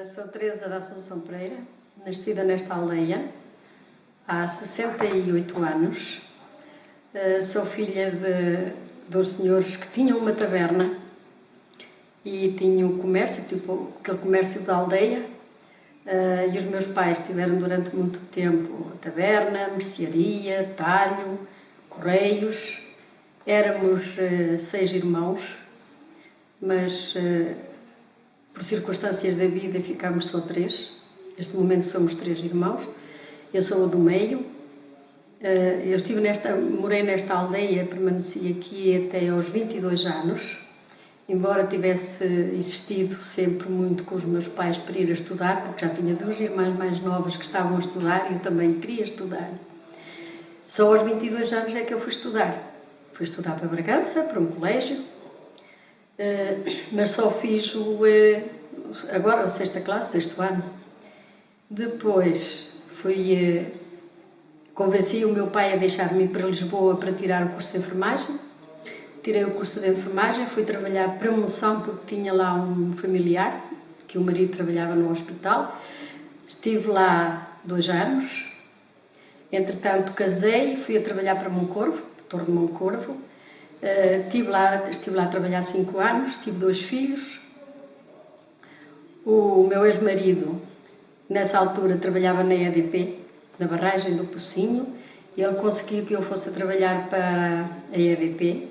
Sou Teresa da Assunção Pereira, nascida nesta aldeia há 68 anos. Sou filha de dois senhores que tinham uma taberna e tinham um comércio, tipo aquele comércio da aldeia. E os meus pais tiveram durante muito tempo taberna, mercearia, talho, correios. Éramos 6 irmãos, mas por circunstâncias da vida ficámos só 3. Neste momento somos 3 irmãos. Eu sou a do meio. Morei nesta aldeia, permaneci aqui até aos 22 anos. Embora tivesse insistido sempre muito com os meus pais para ir a estudar, porque já tinha 2 irmãs mais novas que estavam a estudar e eu também queria estudar. Só aos 22 anos é que eu fui estudar. Fui estudar para Bragança, para um colégio, mas só fiz agora a 6ª classe, 6º ano. Depois convenci o meu pai a deixar-me ir para Lisboa para tirar o curso de enfermagem. Tirei o curso de enfermagem, fui trabalhar para Monção porque tinha lá um familiar, que o marido trabalhava no hospital. Estive lá 2 anos. Entretanto, casei, fui a trabalhar para Moncorvo, Torre de Moncorvo. Estive lá a trabalhar 5 anos, tive 2 filhos. O meu ex-marido, nessa altura, trabalhava na EDP, na barragem do Pocinho, e ele conseguiu que eu fosse a trabalhar para a EDP.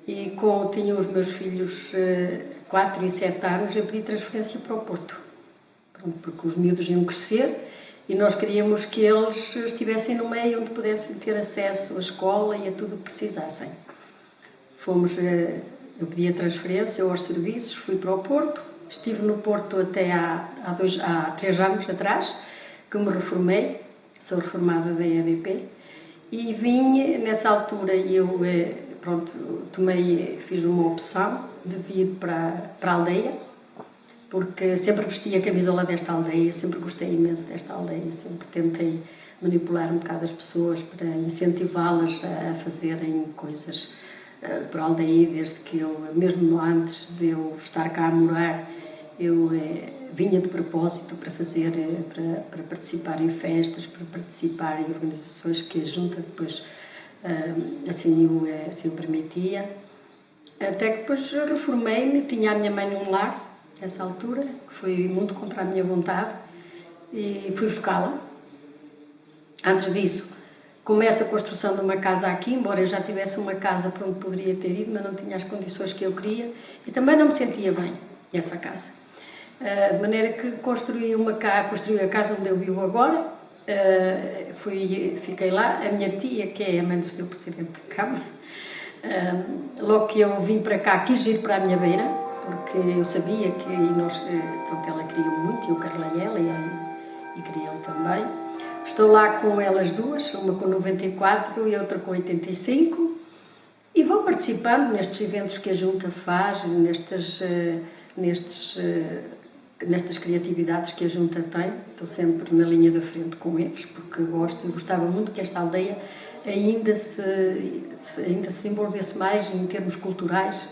E tinha os meus filhos 4 e 7 anos, eu pedi transferência para o Porto. Pronto, porque os miúdos iam crescer e nós queríamos que eles estivessem no meio onde pudessem ter acesso à escola e a tudo o que precisassem. Eu pedi a transferência aos serviços, fui para o Porto, estive no Porto até há 3 anos atrás, que me reformei, sou reformada da EDP, e vim, nessa altura, fiz uma opção de vir para a aldeia, porque sempre vesti a camisola desta aldeia, sempre gostei imenso desta aldeia, sempre tentei manipular um bocado as pessoas para incentivá-las a fazerem coisas para a aldeia, desde que mesmo antes de eu estar cá a morar, eu vinha de propósito para participar em festas, para participar em organizações que a Junta depois assim o permitia. Até que depois reformei-me, tinha a minha mãe num lar, nessa altura, que foi muito contra a minha vontade, e fui buscá-la. Antes disso, começa a construção de uma casa aqui, embora eu já tivesse uma casa para onde poderia ter ido, mas não tinha as condições que eu queria, e também não me sentia bem nessa casa. De maneira que construí a casa onde eu vivo agora. Fiquei lá. A minha tia, que é a mãe do Sr. Presidente da Câmara, logo que eu vim para cá, quis ir para a minha beira, porque eu sabia que ela queria muito, eu carrei ela e queria ele também. Estou lá com elas duas, uma com 94 e outra com 85, e vou participando nestes eventos que a Junta faz, nestas criatividades que a Junta tem. Estou sempre na linha da frente com eles, porque gostava muito que esta aldeia ainda se desenvolvesse mais em termos culturais,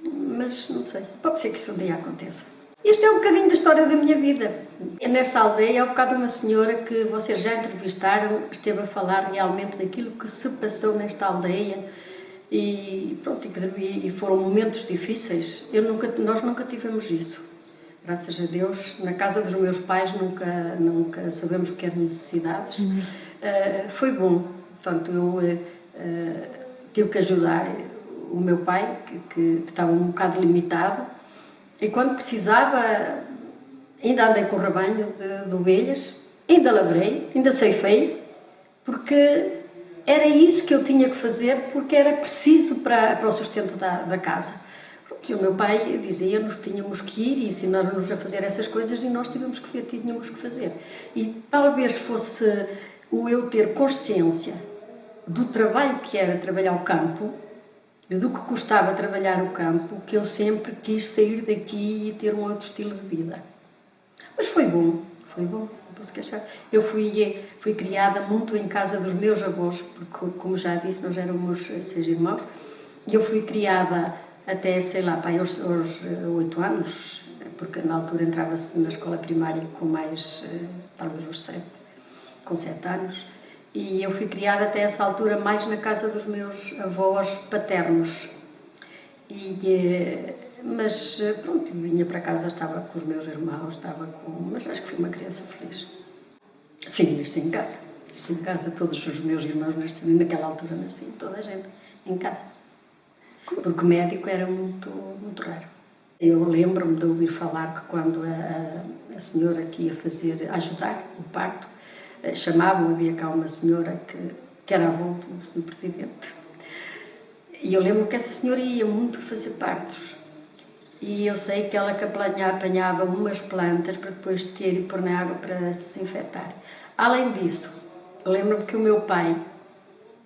mas não sei, pode ser que isso um dia aconteça. Este é um bocadinho da história da minha vida. Nesta aldeia, há bocado uma senhora que vocês já entrevistaram, esteve a falar realmente naquilo que se passou nesta aldeia e foram momentos difíceis. Nós nunca tivemos isso. Graças a Deus, na casa dos meus pais nunca sabemos o que eram necessidades. Foi bom. Portanto, eu tive que ajudar o meu pai, que estava um bocado limitado, e quando precisava, ainda andei com o rebanho de ovelhas, ainda lavrei, ainda ceifei, porque era isso que eu tinha que fazer, porque era preciso para o sustento da casa. Que o meu pai dizia-nos que tínhamos que ir e ensinar-nos a fazer essas coisas, e nós tínhamos que fazer. E talvez fosse eu ter consciência do trabalho que era trabalhar o campo, do que custava trabalhar o campo, que eu sempre quis sair daqui e ter um outro estilo de vida. Mas foi bom, não posso queixar. Eu fui criada muito em casa dos meus avós, porque, como já disse, nós éramos 6 irmãos, e eu fui criada até, sei lá, aos 8 anos, porque na altura entrava-se na escola primária com mais, talvez uns 7, com 7 anos, e eu fui criada até essa altura mais na casa dos meus avós paternos. Mas pronto, vinha para casa, estava com os meus irmãos, mas acho que fui uma criança feliz. Sim, nasci em casa. Nasci em casa, todos os meus irmãos nasceram, naquela altura nasci, toda a gente em casa. Porque médico era muito, muito raro. Eu lembro-me de ouvir falar que quando a senhora que ia ajudar o parto, havia cá uma senhora que era avó do presidente. E eu lembro que essa senhora ia muito fazer partos. E eu sei que ela apanhava umas plantas para depois ter e pôr na água para se desinfetar. Além disso, eu lembro-me que o meu pai,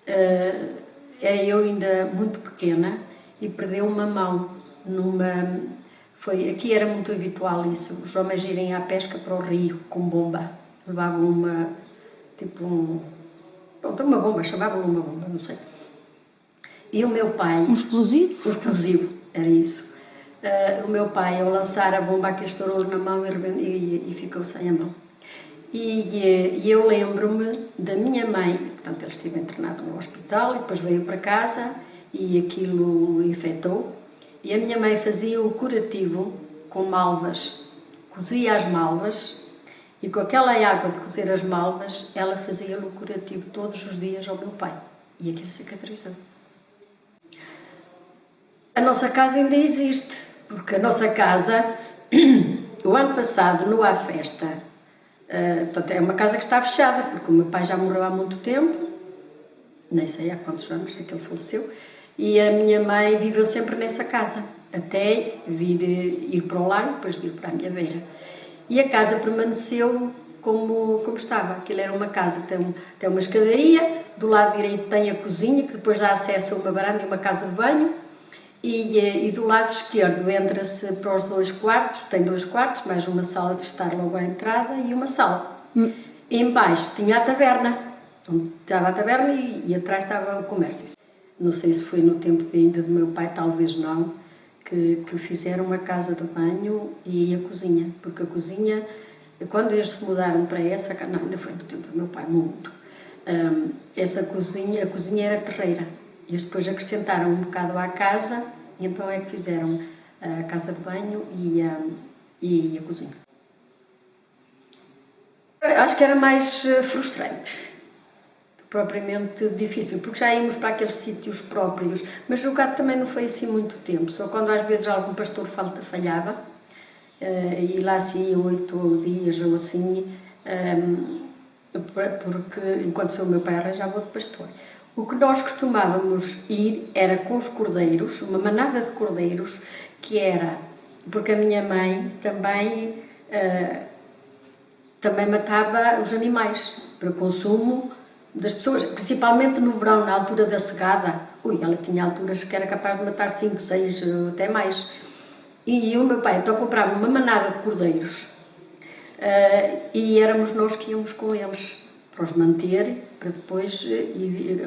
era eu ainda muito pequena, e perdeu uma mão aqui era muito habitual isso, os homens irem à pesca para o rio com bomba. Levavam uma bomba, chamavam uma bomba, não sei. E o meu pai... Um explosivo? Um explosivo, era isso. O meu pai, ao lançar a bomba, aquele estourou na mão e ficou sem a mão. E eu lembro-me da minha mãe, portanto, ele esteve internado no hospital e depois veio para casa e aquilo infectou. E a minha mãe fazia o curativo com malvas, cozia as malvas e com aquela água de cozer as malvas, ela fazia o curativo todos os dias ao meu pai. E aquilo cicatrizou. A nossa casa ainda existe, porque a nossa casa, o ano passado, no À Festa, portanto, é uma casa que está fechada, porque o meu pai já morreu há muito tempo, nem sei há quantos anos é que ele faleceu, e a minha mãe viveu sempre nessa casa, até ir para o lago, depois vir para a minha beira. E a casa permaneceu como estava. Aquilo era uma casa que tem uma escadaria, do lado direito tem a cozinha, que depois dá acesso a uma varanda e uma casa de banho, e do lado esquerdo entra-se para os 2 quartos, tem 2 quartos, mais uma sala de estar logo à entrada e uma sala. E embaixo tinha a taberna, onde estava a taberna e atrás estava o comércio. Não sei se foi no tempo ainda do meu pai, talvez não, que fizeram a casa de banho e a cozinha, porque a cozinha, quando eles se mudaram para essa casa, não, ainda foi no tempo do meu pai, muito, a cozinha era terreira. Eles depois acrescentaram um bocado à casa, e então é que fizeram a casa de banho e a cozinha. Acho que era mais frustrante, propriamente difícil, porque já íamos para aqueles sítios próprios, mas jogado também não foi assim muito tempo, só quando às vezes algum pastor falhava, e lá assim 8 dias ou assim, porque enquanto o meu pai arranjava outro pastor. O que nós costumávamos ir era com os cordeiros, uma manada de cordeiros, que era, porque a minha mãe também matava os animais para consumo das pessoas, principalmente no verão, na altura da segada. Ela tinha alturas que era capaz de matar 5, 6, até mais. E o meu pai então comprava uma manada de cordeiros, e éramos nós que íamos com eles para os manter, para depois,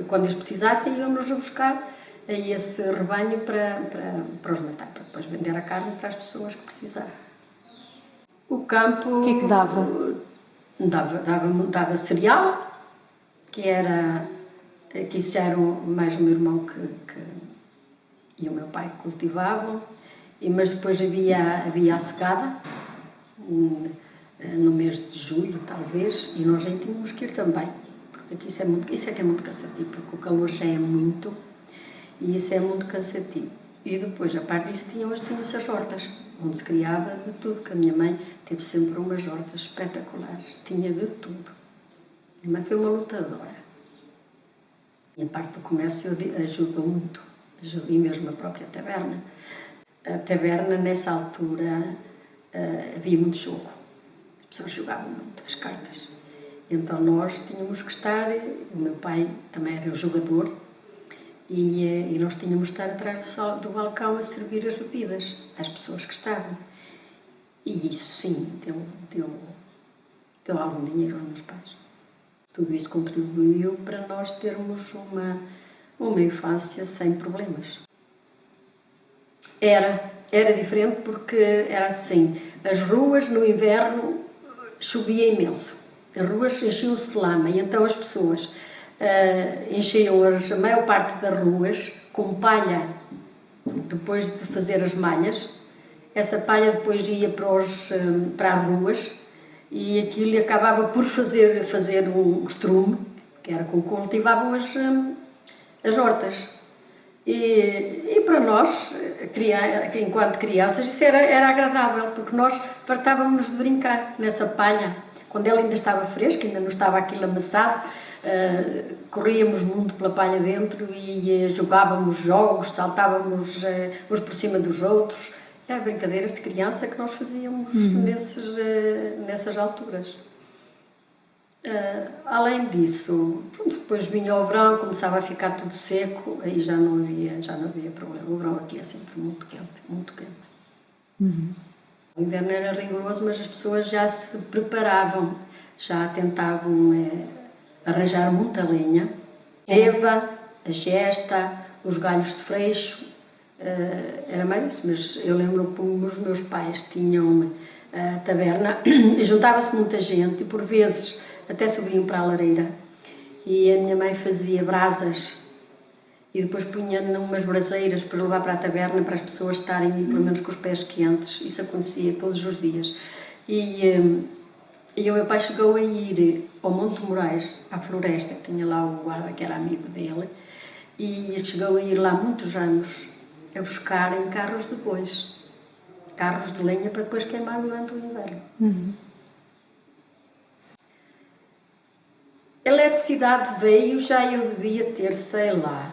quando eles precisassem, iam-nos a buscar a esse rebanho para os matar, para depois vender a carne para as pessoas que precisavam. O campo... O que é que dava? Dava cereal, que isso já era mais o meu irmão e o meu pai que cultivavam, mas depois havia a secada, no mês de julho, talvez, e nós aí tínhamos que ir também, porque aqui isso é que é muito cansativo, porque o calor já é muito, e isso é muito cansativo. E depois, a parte disso, tinham-se as hortas, onde se criava de tudo, que a minha mãe teve sempre umas hortas espetaculares, tinha de tudo. Mas foi uma lutadora. E a parte do comércio ajudou muito, e mesmo a própria taberna. A taberna, nessa altura, havia muito jogo. As pessoas jogavam muito as cartas. Então nós tínhamos que estar, o meu pai também era um jogador, e nós tínhamos que estar atrás do balcão a servir as bebidas às pessoas que estavam. E isso, sim, deu algum dinheiro aos meus pais. Tudo isso contribuiu para nós termos uma infância sem problemas. Era diferente porque era assim, As ruas no inverno chovia imenso, as ruas enchiam-se de lama e então as pessoas enchiam a maior parte das ruas com palha, depois de fazer as malhas. Essa palha depois ia para as ruas e aquilo acabava por fazer um estrume, que era com que cultivavam as hortas. E para nós, enquanto crianças, isso era agradável, porque nós fartávamos de brincar nessa palha. Quando ela ainda estava fresca, ainda não estava aquilo amassado, corríamos muito pela palha dentro e jogávamos jogos, saltávamos uns por cima dos outros. Eram brincadeiras de criança que nós fazíamos nessas alturas. Além disso, depois vinha o verão, começava a ficar tudo seco, aí já não havia problema. O verão aqui é sempre muito quente, muito quente. O inverno era rigoroso, mas as pessoas já se preparavam, já tentavam arranjar muita lenha. Eva, a gesta, os galhos de freixo, era mais isso, mas eu lembro que os meus pais tinham a taberna e juntava-se muita gente e por vezes até subiam para a lareira e a minha mãe fazia brasas e depois punha numas braseiras para levar para a taberna para as pessoas estarem pelo menos com os pés quentes. Isso acontecia todos os dias. E o meu pai chegou a ir ao Monte Moraes, à floresta, que tinha lá o guarda que era amigo dele, e chegou a ir lá muitos anos a buscar em carros de bois, carros de lenha para depois queimar durante o inverno. A eletricidade veio, já eu devia ter, sei lá,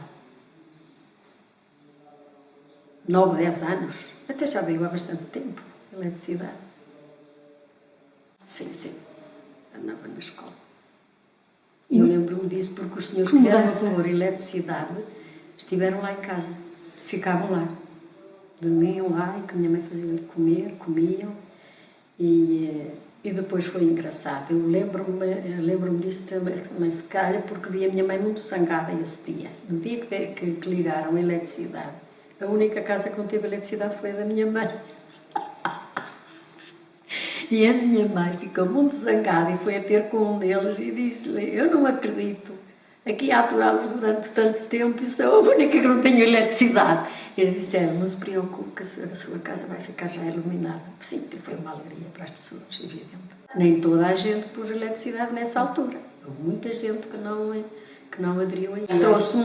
9, 10 anos. Até já veio há bastante tempo, a eletricidade. Sim, andava na escola. E eu lembro-me disso porque os senhores que vieram pôr eletricidade estiveram lá em casa, ficavam lá. Dormiam lá e que a minha mãe fazia de comer, comiam. E depois foi engraçado. Eu lembro-me disso também, se calhar, porque vi a minha mãe muito zangada esse dia. No dia que ligaram a eletricidade, a única casa que não teve eletricidade foi a da minha mãe. E a minha mãe ficou muito zangada e foi a ter com um deles e disse-lhe: eu não acredito, aqui a aturá-los durante tanto tempo e sou a única que não tenho eletricidade. Eles disseram: não se preocupe que a sua casa vai ficar já iluminada. Sim, foi uma alegria para as pessoas, evidente. Nem toda a gente pôs eletricidade nessa altura. Houve muita gente que não aderiu a isso. Trouxe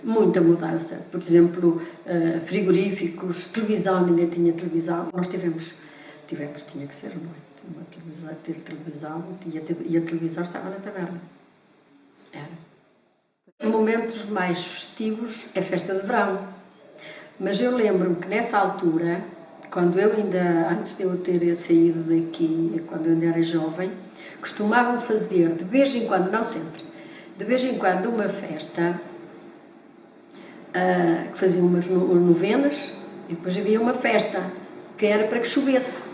muita mudança. Por exemplo, frigoríficos, televisão, ninguém tinha televisão. Nós tivemos, tinha que ser, não é? Ter televisão, e a televisão estava na taberna. Era. Em momentos mais festivos é festa de verão. Mas eu lembro-me que nessa altura, quando eu antes de eu ter saído daqui, quando eu ainda era jovem, costumavam fazer de vez em quando, não sempre, de vez em quando uma festa que faziam umas novenas e depois havia uma festa que era para que chovesse.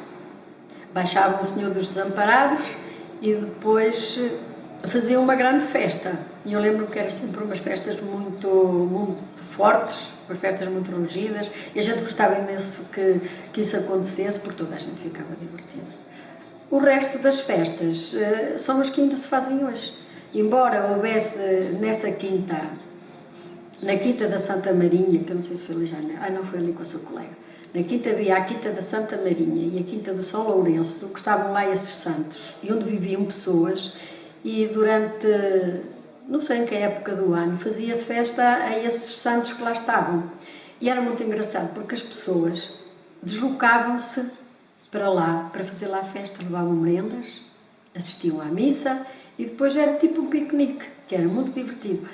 Baixavam o Senhor dos Desamparados e depois faziam uma grande festa. E eu lembro que eram sempre umas festas muito fortes, umas festas muito regidas, e a gente gostava imenso que isso acontecesse, porque toda a gente ficava divertida. O resto das festas são as que ainda se fazem hoje. Embora houvesse nessa quinta, na Quinta da Santa Marinha, que eu não sei se foi ali já, não foi ali com a sua colega, na quinta havia a Quinta da Santa Marinha e a Quinta do São Lourenço, que estavam lá esses santos, e onde viviam pessoas, e durante, não sei em que época do ano, fazia-se festa a esses santos que lá estavam. E era muito engraçado, porque as pessoas deslocavam-se para lá, para fazer lá a festa, levavam merendas, assistiam à missa, e depois era tipo um piquenique, que era muito divertido.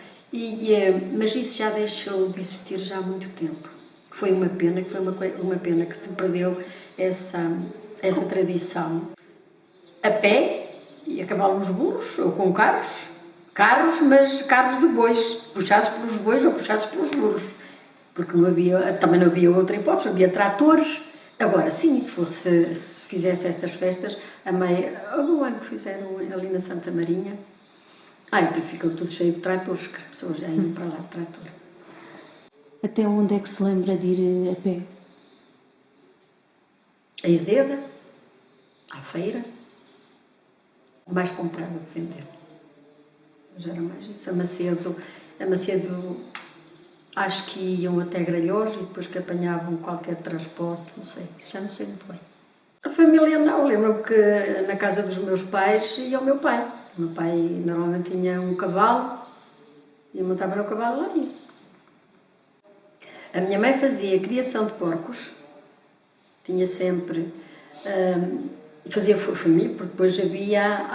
Mas isso já deixou de existir já há muito tempo. Foi uma pena, que se perdeu essa tradição. A pé, e a cavalo nos burros, ou com carros, mas carros de bois, puxados pelos bois ou puxados pelos burros. Porque também não havia outra hipótese, não havia tratores. Agora, sim, se fizesse estas festas, houve um ano que fizeram ali na Santa Marinha, que ficou tudo cheio de tratores, que as pessoas já iam para lá de trator. Até onde é que se lembra de ir a pé? A Izeda, à feira, mais comprar do que vender. Mas era mais isso. A Macedo acho que iam até Gralhós e depois que apanhavam qualquer transporte, não sei, isso já não sei muito bem. A família não, lembro-me que na casa dos meus pais ia o meu pai. O meu pai normalmente tinha um cavalo e eu montava no cavalo lá e ia. A minha mãe fazia criação de porcos, tinha sempre, fazia família, porque depois havia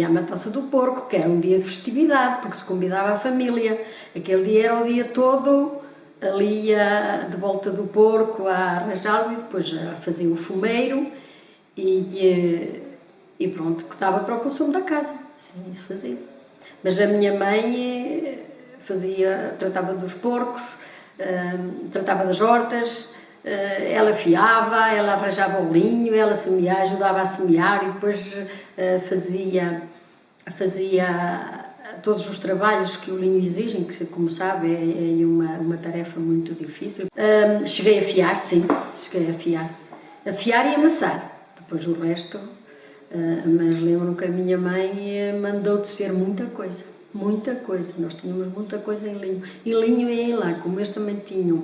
a matança do porco, que era um dia de festividade, porque se convidava a família. Aquele dia era o dia todo ali de volta do porco a arranjá-lo e depois fazia o fumeiro e pronto, que dava para o consumo da casa. Sim, isso fazia. Mas a minha mãe tratava dos porcos, tratava das hortas, ela fiava, ela arranjava o linho, ela ajudava a semear e depois fazia todos os trabalhos que o linho exige, que, como sabe, é uma tarefa muito difícil. Cheguei a fiar, sim, a fiar e amassar, depois o resto, mas lembro que a minha mãe mandou tecer muita coisa, nós tínhamos muita coisa em linho, e linho e em lã, como eles também tinham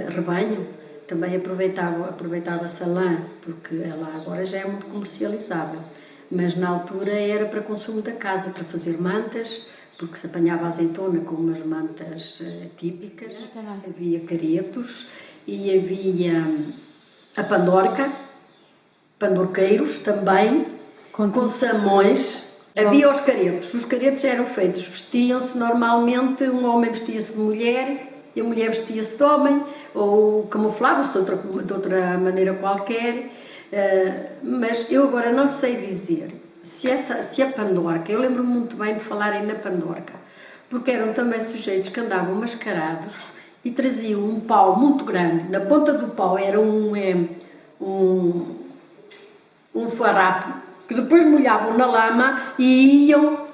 rebanho, também aproveitava-se a lã, porque ela agora já é muito comercializável, mas na altura era para consumo da casa, para fazer mantas, porque se apanhava azeitona com umas mantas típicas, havia caretos e havia a pandorqueiros também, com samões. Havia os caretos eram feitos, vestiam-se normalmente, um homem vestia-se de mulher e a mulher vestia-se de homem, ou camuflavam-se de outra maneira qualquer, mas eu agora não sei dizer se a pandorca, eu lembro-me muito bem de falarem na pandorca, porque eram também sujeitos que andavam mascarados e traziam um pau muito grande, na ponta do pau era um farrapo, que depois molhavam na lama e iam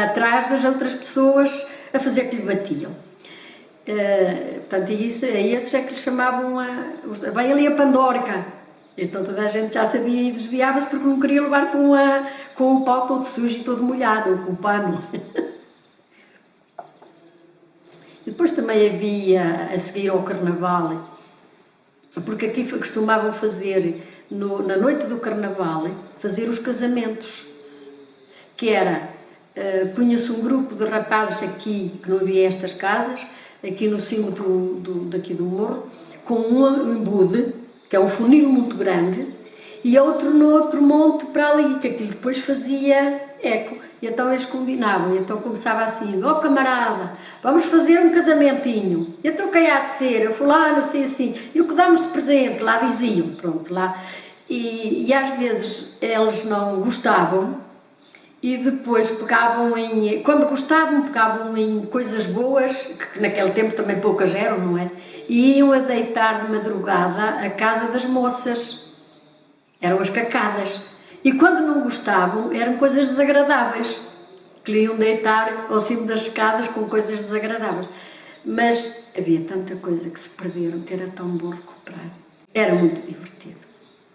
atrás das outras pessoas a fazer que lhe batiam. Portanto, a esses é que lhe chamavam bem ali a pandorca. Então toda a gente já sabia e desviava-se porque não queria levar com o pau todo sujo e todo molhado, ou com o pano. Depois também havia, a seguir ao carnaval, porque aqui costumavam fazer, na noite do carnaval, fazer os casamentos, que era, punha-se um grupo de rapazes aqui, que não havia estas casas, aqui no cimo daqui do morro, com um embude, que é um funil muito grande, e outro no outro monte para ali, que aquilo depois fazia eco. E então eles combinavam, e então começava assim: ó camarada, vamos fazer um casamentinho. E então quem há de ser? Eu fulano, assim, e o que damos de presente? Lá diziam, pronto, lá. E às vezes eles não gostavam, e depois quando gostavam, pegavam em coisas boas, que naquele tempo também poucas eram, não é? E iam a deitar de madrugada à casa das moças, eram as cacadas. E quando não gostavam, eram coisas desagradáveis, que lhe iam deitar ao cimo das escadas com coisas desagradáveis. Mas havia tanta coisa que se perderam, que era tão bom recuperar. Era muito divertido,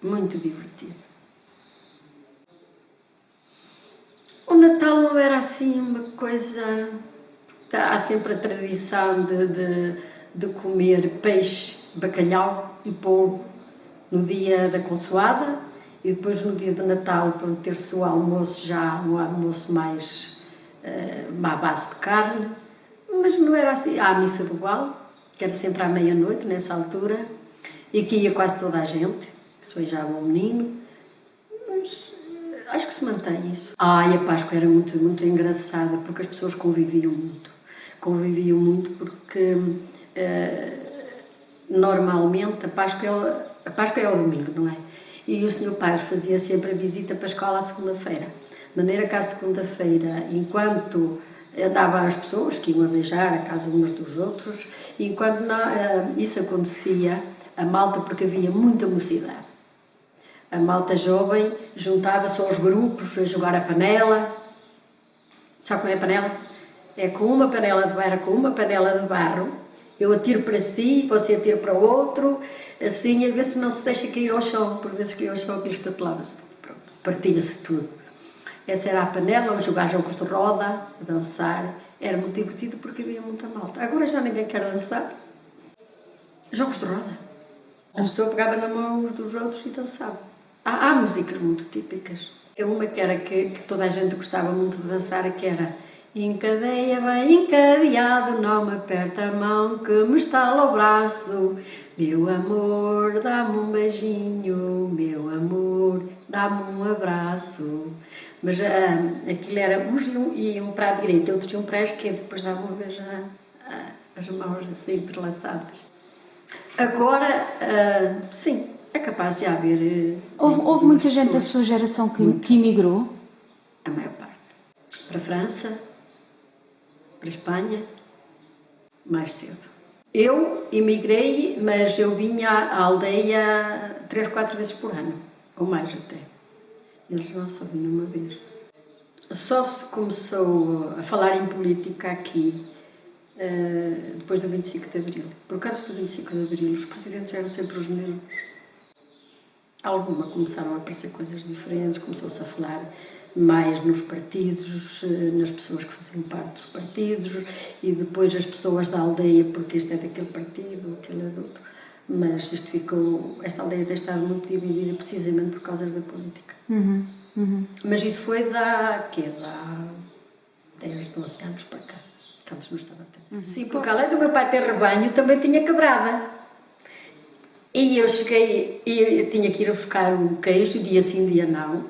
muito divertido. O Natal não era assim uma coisa... Há sempre a tradição de comer peixe, bacalhau e polvo no dia da consoada, e depois no dia de Natal, para ter-se o almoço, já um almoço mais à base de carne, mas não era assim. Há a missa do galo, que era sempre à meia-noite, nessa altura, e que ia quase toda a gente, que se beijava um menino, mas acho que se mantém isso. E a Páscoa era muito, muito engraçada, porque as pessoas conviviam muito porque normalmente a Páscoa é ao domingo, não é? E o Sr. Padre fazia sempre a visita para a escola à segunda-feira. De maneira que à segunda-feira, enquanto dava às pessoas que iam a beijar a casa uns dos outros, e enquanto isso acontecia, a malta, porque havia muita mocidade, a malta jovem juntava-se aos grupos a jogar a panela. Sabe como é a panela? É com uma panela de barro, eu atiro para si, você atira para o outro, assim, a ver se não se deixa cair ao chão, por vezes cair ao chão, que isto atelava-se tudo. partia-se tudo. Essa era a panela, jogar jogos de roda, a dançar. Era muito divertido porque havia muita malta. Agora já ninguém quer dançar. Jogos de roda. A pessoa pegava na mão uns dos outros e dançava. Há músicas muito típicas. Uma que era que toda a gente gostava muito de dançar, que era: encadeia bem encadeado, não me aperta a mão que me estala o braço. Meu amor, dá-me um beijinho, meu amor, dá-me um abraço. Mas aquilo era uns iam para a direita, outros iam para a esquerda, depois davam uma vez as mãos assim entrelaçadas. Agora, sim, é capaz de haver. Houve muita gente da sua geração que emigrou? A maior parte. Para a França, para a Espanha, mais cedo. Eu emigrei, mas eu vinha à aldeia 3, 4 vezes por ano, ou mais até. Eles não só vinham uma vez. Só se começou a falar em política aqui depois do 25 de Abril. Porque antes do 25 de Abril os presidentes eram sempre os mesmos. Alguma começaram a aparecer coisas diferentes, começou-se a falar mais nos partidos, nas pessoas que faziam parte dos partidos, e depois as pessoas da aldeia, porque este é daquele partido, aquele é do outro. Mas esta aldeia tem estado muito dividida precisamente por causa da política. Mas isso foi da 10, 12 anos para cá, que antes não estava tanto. Sim, porque além do meu pai ter rebanho, também tinha quebrada. E eu cheguei, eu tinha que ir buscar o queijo, dia sim, dia não,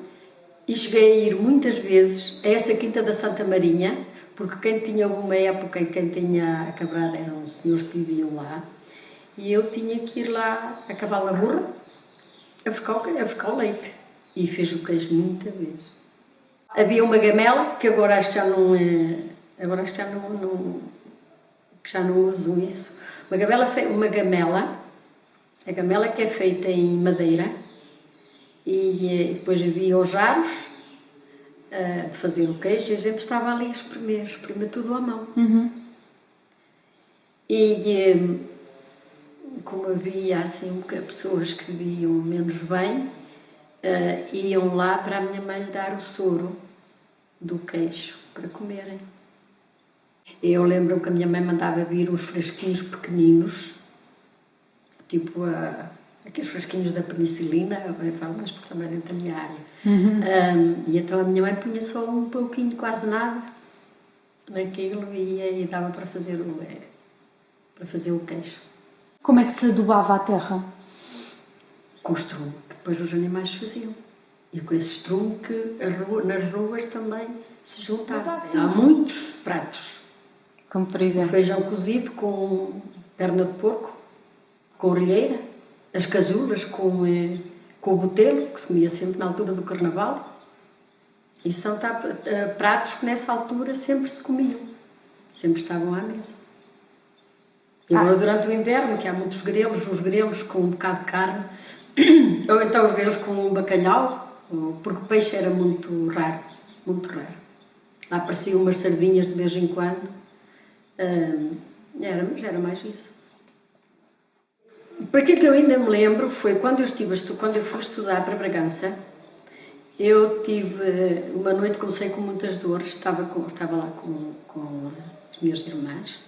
e cheguei a ir muitas vezes a essa quinta da Santa Marinha, porque quem tinha uma época e quem tinha a quebrada eram os senhores que viviam lá, e eu tinha que ir lá a cavalo na burra, a buscar o leite, e fiz o queijo muita vez. Havia uma gamela, que agora acho que já não é, agora acho que já não usam isso, uma gamela, a gamela que é feita em madeira, e depois havia os jarros de fazer o queijo, e a gente estava ali a espremer tudo à mão. E como havia assim pessoas que viviam menos bem, iam lá para a minha mãe lhe dar o soro do queijo para comerem. Eu lembro que a minha mãe mandava vir uns fresquinhos pequeninos, tipo aqueles fresquinhos da penicilina, eu falo mais porque também é dentro da minha área. E então a minha mãe punha só um pouquinho, quase nada, naquilo, e dava para fazer o queijo. Como é que se adubava a terra? Com estrume, que depois os animais faziam. E com esse estrume que nas ruas também se juntava. Há muitos pratos. Como por exemplo? O feijão cozido com perna de porco, com orelheira, as casulas com o botelo, que se comia sempre na altura do carnaval. E são pratos que nessa altura sempre se comiam, sempre estavam à mesa. E agora durante o inverno, que há muitos grelos, os grelos com um bocado de carne, ou então os grelos com bacalhau, porque o peixe era muito raro, muito raro. Lá apareciam umas sardinhas de vez em quando, mas era mais isso. Para aquilo que eu ainda me lembro foi quando eu fui estudar para Bragança, eu tive uma noite, comecei com muitas dores, estava lá com as minhas irmãs,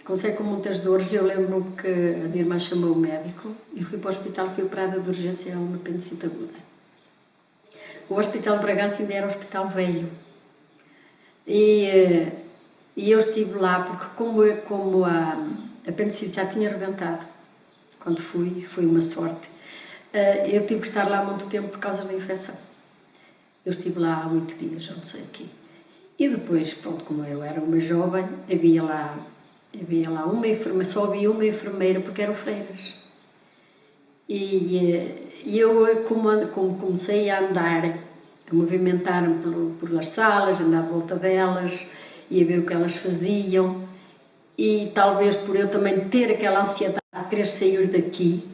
comecei com muitas dores e eu lembro-me que a minha irmã chamou o médico e fui para o hospital, fui operada de urgência a uma apendicite aguda. O hospital de Bragança ainda era um hospital velho e eu estive lá porque como a apendicite já tinha arrebentado, quando foi uma sorte, eu tive que estar lá muito tempo por causa da infecção. Eu estive lá há 8 dias, não sei aqui. E depois, pronto, como eu era uma jovem, havia lá uma enfermeira, só havia uma enfermeira porque eram freiras. E eu, como comecei a andar, a movimentar-me pelas salas, andar à volta delas, e a ver o que elas faziam, e talvez por eu também ter aquela ansiedade de querer sair daqui,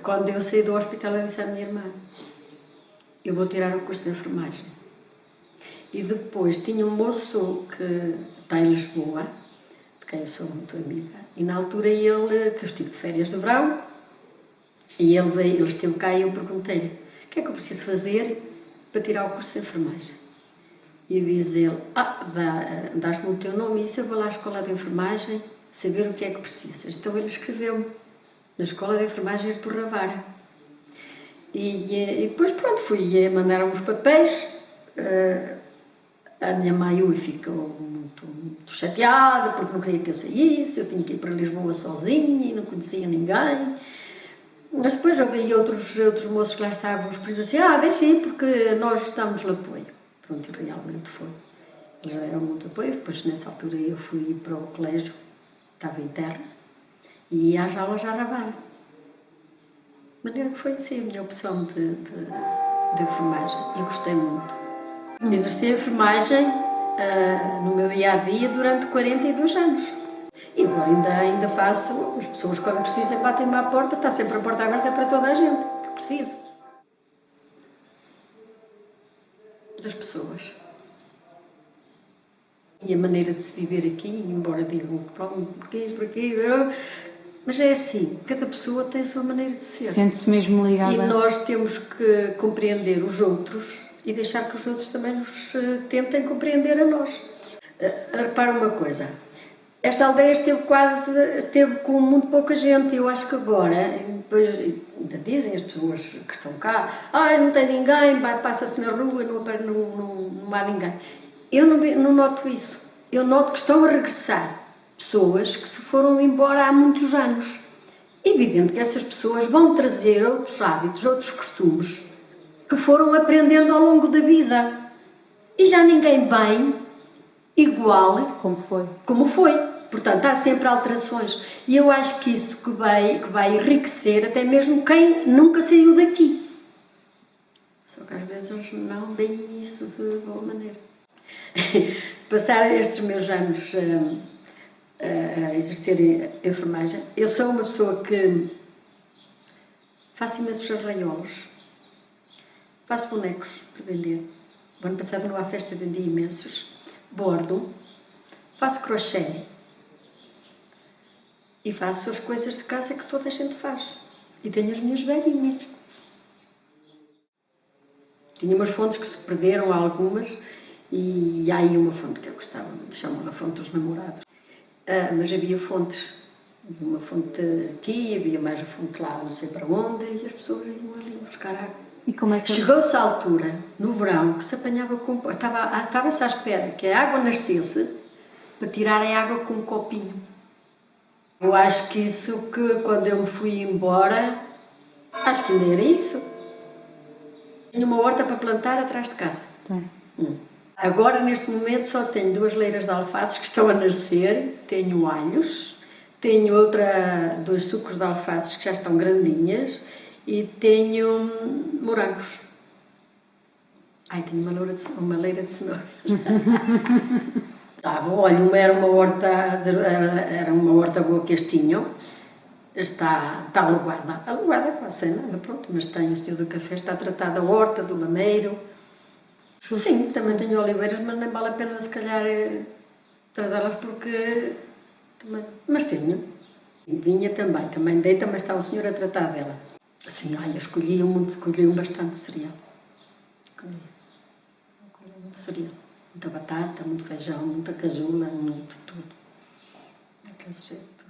quando eu saí do hospital eu disse à minha irmã: eu vou tirar o curso de enfermagem. E depois tinha um moço que está em Lisboa, de quem eu sou muito amiga, e na altura que eu estive de férias de verão, e ele esteve cá e eu perguntei-lhe: que é que eu preciso fazer para tirar o curso de enfermagem? E diz ele, dás-me o teu nome e isso eu vou lá à escola de enfermagem saber o que é que precisas. Então ele escreveu-me na escola de enfermagem de Torravara. E depois pronto, fui mandar uns papéis. A minha mãe ficou muito chateada porque não queria que eu saísse, eu tinha que ir para Lisboa sozinha e não conhecia ninguém. Mas depois ouvi outros moços que lá estavam, os primos, assim, deixa ir porque nós damos-lhe apoio. Pronto, e realmente foi. Eles deram muito apoio, depois nessa altura eu fui para o colégio, estava em terra, e ia às aulas à Ravara. De maneira que foi assim a minha opção de enfermagem, e gostei muito. Exerci a enfermagem no meu dia-a-dia durante 42 anos. E agora ainda faço, as pessoas quando precisam batem-me à porta, está sempre a porta aberta para toda a gente que precisa. Das pessoas. E a maneira de se viver aqui, embora digam porque isto, mas é assim, cada pessoa tem a sua maneira de ser. Sente-se mesmo ligada. E nós temos que compreender os outros e deixar que os outros também nos tentem compreender a nós. Repara uma coisa, esta aldeia esteve com muito pouca gente. Eu acho que agora, depois ainda dizem as pessoas que estão cá, não tem ninguém, passa-se na rua, não há ninguém. Eu não noto isso. Eu noto que estão a regressar pessoas que se foram embora há muitos anos. É evidente que essas pessoas vão trazer outros hábitos, outros costumes que foram aprendendo ao longo da vida. E já ninguém vem igual como foi. Portanto, há sempre alterações. E eu acho que isso que vai enriquecer até mesmo quem nunca saiu daqui. Só que às vezes eles não veem isso de boa maneira. Passar estes meus anos a exercer a enfermagem, eu sou uma pessoa que faço imensos arraiolos, faço bonecos para vender. O ano passado, numa festa, vendi imensos. Bordo, faço crochê e faço as coisas de casa que toda a gente faz. E tenho as minhas velhinhas. Tinha umas fontes que se perderam, algumas, e há aí uma fonte que eu gostava, chamam a fonte dos namorados. Mas havia fontes, uma fonte aqui, havia mais a fonte lá, não sei para onde, e as pessoas iam ali buscar água. E como é que... Chegou-se a altura, no verão, que se apanhava com... Estava-se à espera que a água nascesse para tirarem a água com um copinho. Eu acho que isso, que quando eu me fui embora, acho que ainda era isso. Tenho uma horta para plantar atrás de casa. Tem. Agora, neste momento, só tenho 2 leiras de alfaces que estão a nascer, tenho alhos, tenho 2 sucos de alfaces que já estão grandinhas e tenho morangos. Tenho uma leira de cenoura. Olha, era uma horta boa que eles tinham, está alugada quase sem nada, pronto, mas tem o senhor do café, está tratada a horta, do lameiro. Sim, também tenho oliveiras, mas nem vale a pena se calhar tratá-las porque... Mas tenho. E vinha também dei, também está o senhor a tratar dela. Sim, escolhiam bastante cereal. Muito cereal. Muita batata, muito feijão, muita cajula, muito tudo. Daquele jeito.